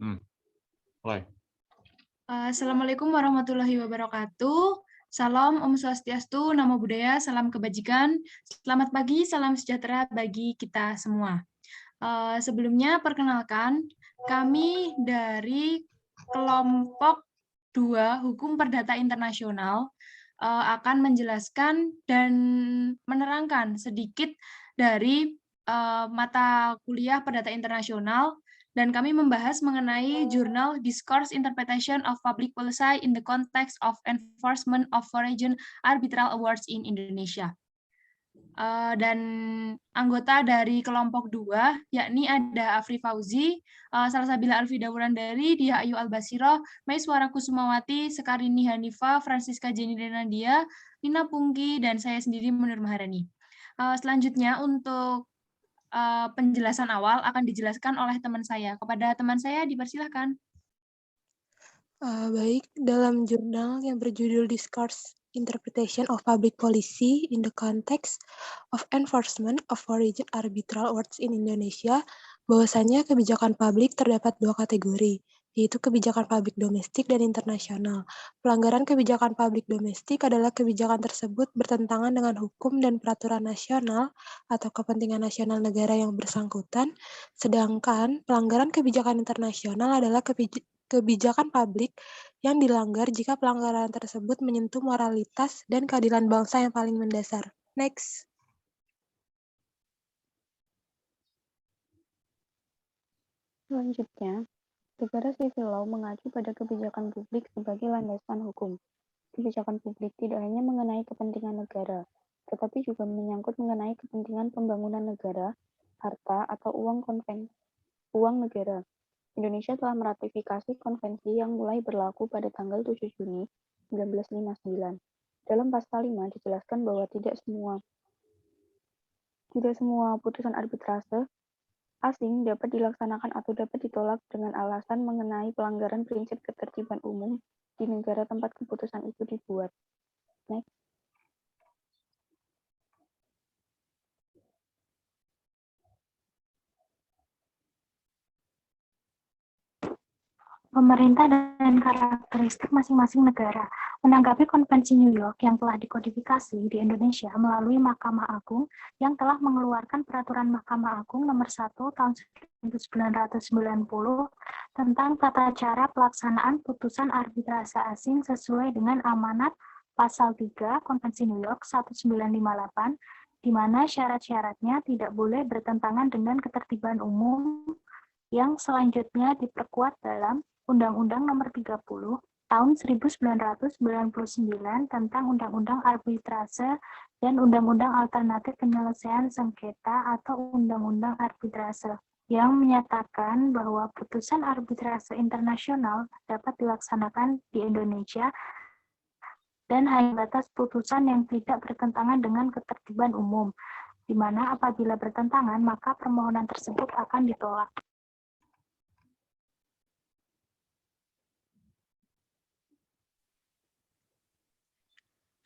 Mulai. Assalamualaikum warahmatullahi wabarakatuh. Salam Om Swastiastu, Namo Buddhaya, salam kebajikan. Selamat pagi, salam sejahtera bagi kita semua. Sebelumnya perkenalkan, kami dari kelompok 2 Hukum Perdata Internasional akan menjelaskan dan menerangkan sedikit dari mata kuliah Perdata Internasional, dan kami membahas mengenai jurnal Discourse Interpretation of Public Policy in the Context of Enforcement of Foreign Arbitral Awards in Indonesia. Dan anggota dari kelompok 2, yakni ada Afri Fauzi, Salsabila Alfida Wulandari, Dia Ayu Albasiro, Maiswara Kusumawati, Sekarini Hanifa, Francisca Jenny Renandia, Lina Pungki, dan saya sendiri Munir Maharani. Selanjutnya untuk penjelasan awal akan dijelaskan oleh teman saya. Kepada teman saya dipersilahkan. Baik, dalam jurnal yang berjudul Discourse Interpretation of Public Policy in the Context of Enforcement of Foreign Arbitral Awards in Indonesia, bahwasanya kebijakan publik terdapat 2 kategori, yaitu kebijakan publik domestik dan internasional. Pelanggaran kebijakan publik domestik adalah kebijakan tersebut bertentangan dengan hukum dan peraturan nasional atau kepentingan nasional negara yang bersangkutan, sedangkan pelanggaran kebijakan internasional adalah kebijakan publik yang dilanggar jika pelanggaran tersebut menyentuh moralitas dan keadilan bangsa yang paling mendasar. Next. Selanjutnya, negara civil law mengacu pada kebijakan publik sebagai landasan hukum. Kebijakan publik tidak hanya mengenai kepentingan negara, tetapi juga menyangkut mengenai kepentingan pembangunan negara, harta atau uang negara. Indonesia telah meratifikasi konvensi yang mulai berlaku pada tanggal 7 Juni 1959. Dalam pasal 5 dijelaskan bahwa tidak semua putusan arbitrase asing dapat dilaksanakan atau dapat ditolak dengan alasan mengenai pelanggaran prinsip ketertiban umum di negara tempat keputusan itu dibuat. Next. Pemerintah dan karakteristik masing-masing negara. Menanggapi Konvensi New York yang telah dikodifikasi di Indonesia melalui Mahkamah Agung yang telah mengeluarkan Peraturan Mahkamah Agung Nomor 1 Tahun 1990 tentang tata cara pelaksanaan putusan arbitrase asing sesuai dengan amanat Pasal 3 Konvensi New York 1958, di mana syarat-syaratnya tidak boleh bertentangan dengan ketertiban umum yang selanjutnya diperkuat dalam Undang-Undang Nomor 30 Tahun 1999 tentang Undang-Undang Arbitrase dan Undang-Undang Alternatif Penyelesaian Sengketa atau Undang-Undang Arbitrase yang menyatakan bahwa putusan arbitrase internasional dapat dilaksanakan di Indonesia dan hanya batas putusan yang tidak bertentangan dengan ketertiban umum, di mana apabila bertentangan maka permohonan tersebut akan ditolak.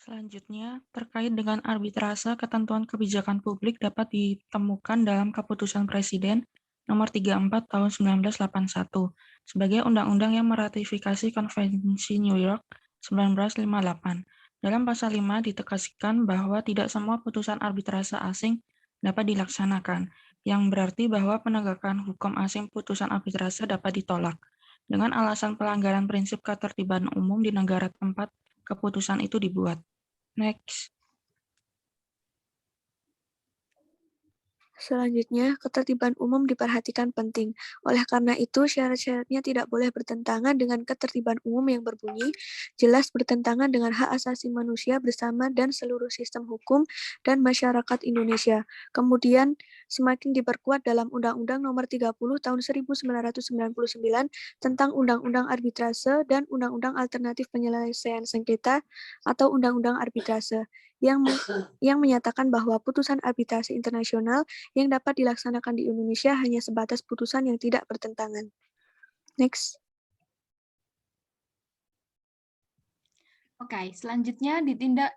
Selanjutnya, terkait dengan arbitrase, ketentuan kebijakan publik dapat ditemukan dalam Keputusan Presiden Nomor 34 Tahun 1981 sebagai undang-undang yang meratifikasi Konvensi New York 1958. Dalam pasal 5 ditegaskan bahwa tidak semua putusan arbitrase asing dapat dilaksanakan, yang berarti bahwa penegakan hukum asing putusan arbitrase dapat ditolak dengan alasan pelanggaran prinsip ketertiban umum di negara tempat keputusan itu dibuat. Next. Selanjutnya, ketertiban umum diperhatikan penting. Oleh karena itu, syarat-syaratnya tidak boleh bertentangan dengan ketertiban umum yang berbunyi, jelas bertentangan dengan hak asasi manusia bersama dan seluruh sistem hukum dan masyarakat Indonesia. Kemudian, semakin diperkuat dalam Undang-Undang Nomor 30 Tahun 1999 tentang Undang-Undang Arbitrase dan Undang-Undang Alternatif Penyelesaian Sengketa atau Undang-Undang Arbitrase yang menyatakan bahwa putusan arbitrase internasional yang dapat dilaksanakan di Indonesia hanya sebatas putusan yang tidak bertentangan. Next. Oke, selanjutnya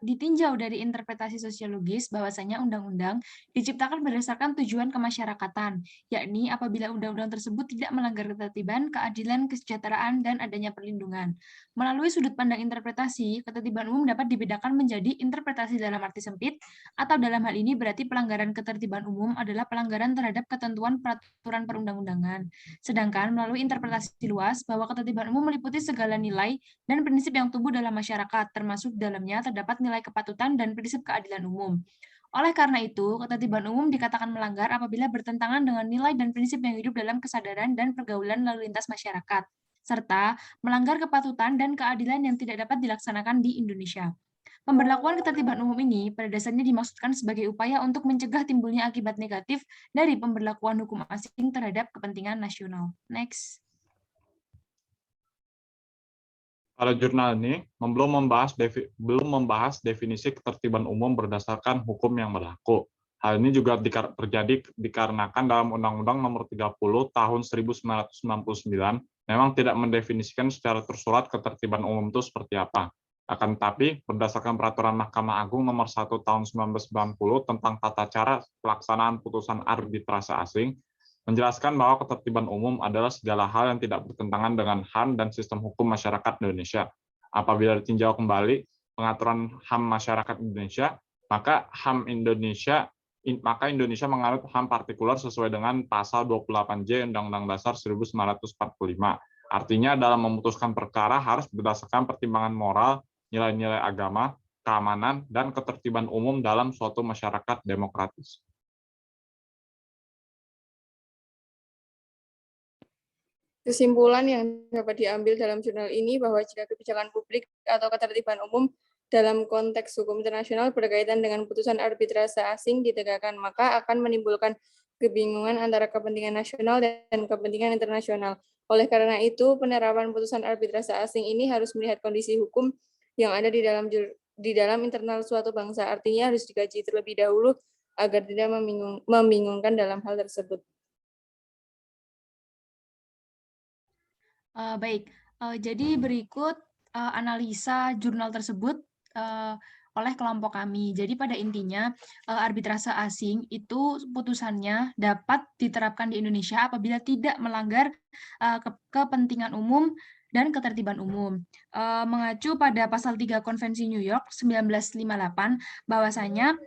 ditinjau dari interpretasi sosiologis bahwasanya undang-undang diciptakan berdasarkan tujuan kemasyarakatan, yakni apabila undang-undang tersebut tidak melanggar ketertiban, keadilan, kesejahteraan, dan adanya perlindungan. Melalui sudut pandang interpretasi, ketertiban umum dapat dibedakan menjadi interpretasi dalam arti sempit, atau dalam hal ini berarti pelanggaran ketertiban umum adalah pelanggaran terhadap ketentuan peraturan perundang-undangan. Sedangkan melalui interpretasi luas, bahwa ketertiban umum meliputi segala nilai dan prinsip yang tumbuh dalam masyarakat, termasuk dalamnya terdapat nilai kepatutan dan prinsip keadilan umum. Oleh karena itu, ketertiban umum dikatakan melanggar apabila bertentangan dengan nilai dan prinsip yang hidup dalam kesadaran dan pergaulan lalu lintas masyarakat, serta melanggar kepatutan dan keadilan yang tidak dapat dilaksanakan di Indonesia. Pemberlakuan ketertiban umum ini pada dasarnya dimaksudkan sebagai upaya untuk mencegah timbulnya akibat negatif dari pemberlakuan hukum asing terhadap kepentingan nasional. Next. Pada jurnal ini belum membahas definisi ketertiban umum berdasarkan hukum yang berlaku. Hal ini juga terjadi dikarenakan dalam Undang-Undang Nomor 30 Tahun 1999 memang tidak mendefinisikan secara tersurat ketertiban umum itu seperti apa. Akan tetapi, berdasarkan Peraturan Mahkamah Agung Nomor 1 Tahun 1990 tentang tata cara pelaksanaan putusan arbitrase asing, menjelaskan bahwa ketertiban umum adalah segala hal yang tidak bertentangan dengan HAM dan sistem hukum masyarakat Indonesia. Apabila ditinjau kembali pengaturan HAM masyarakat Indonesia, maka Indonesia menganut HAM partikular sesuai dengan pasal 28J Undang-Undang Dasar 1945. Artinya dalam memutuskan perkara harus berdasarkan pertimbangan moral, nilai-nilai agama, keamanan, dan ketertiban umum dalam suatu masyarakat demokratis. Kesimpulan yang dapat diambil dalam jurnal ini bahwa jika kebijakan publik atau ketertiban umum dalam konteks hukum internasional berkaitan dengan putusan arbitrase asing ditegakkan, maka akan menimbulkan kebingungan antara kepentingan nasional dan kepentingan internasional. Oleh karena itu, penerapan putusan arbitrase asing ini harus melihat kondisi hukum yang ada di dalam internal suatu bangsa. Artinya harus dikaji terlebih dahulu agar tidak membingungkan dalam hal tersebut. Baik, jadi berikut analisa jurnal tersebut oleh kelompok kami. Jadi pada intinya arbitrase asing itu putusannya dapat diterapkan di Indonesia apabila tidak melanggar kepentingan umum dan ketertiban umum. Mengacu pada pasal 3 Konvensi New York 1958 bahwasanya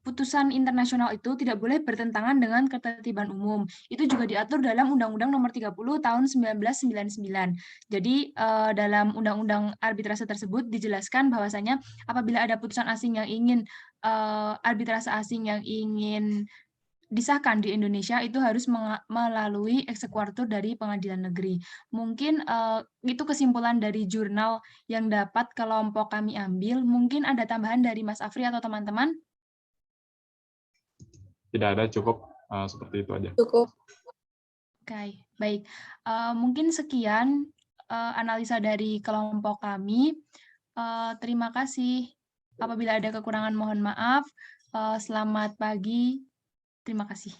putusan internasional itu tidak boleh bertentangan dengan ketertiban umum. Itu juga diatur dalam Undang-Undang Nomor 30 Tahun 1999. Jadi dalam Undang-Undang arbitrase tersebut dijelaskan bahwasanya apabila ada putusan asing yang ingin arbitrase asing yang ingin disahkan di Indonesia itu harus melalui eksekuatur dari pengadilan negeri. Mungkin itu kesimpulan dari jurnal yang dapat kelompok kami ambil. Mungkin ada tambahan dari Mas Afri atau teman-teman? Tidak ada, cukup seperti itu aja. Cukup. Oke, baik. Mungkin sekian analisa dari kelompok kami. Terima kasih. Apabila ada kekurangan mohon maaf. Selamat pagi. Terima kasih.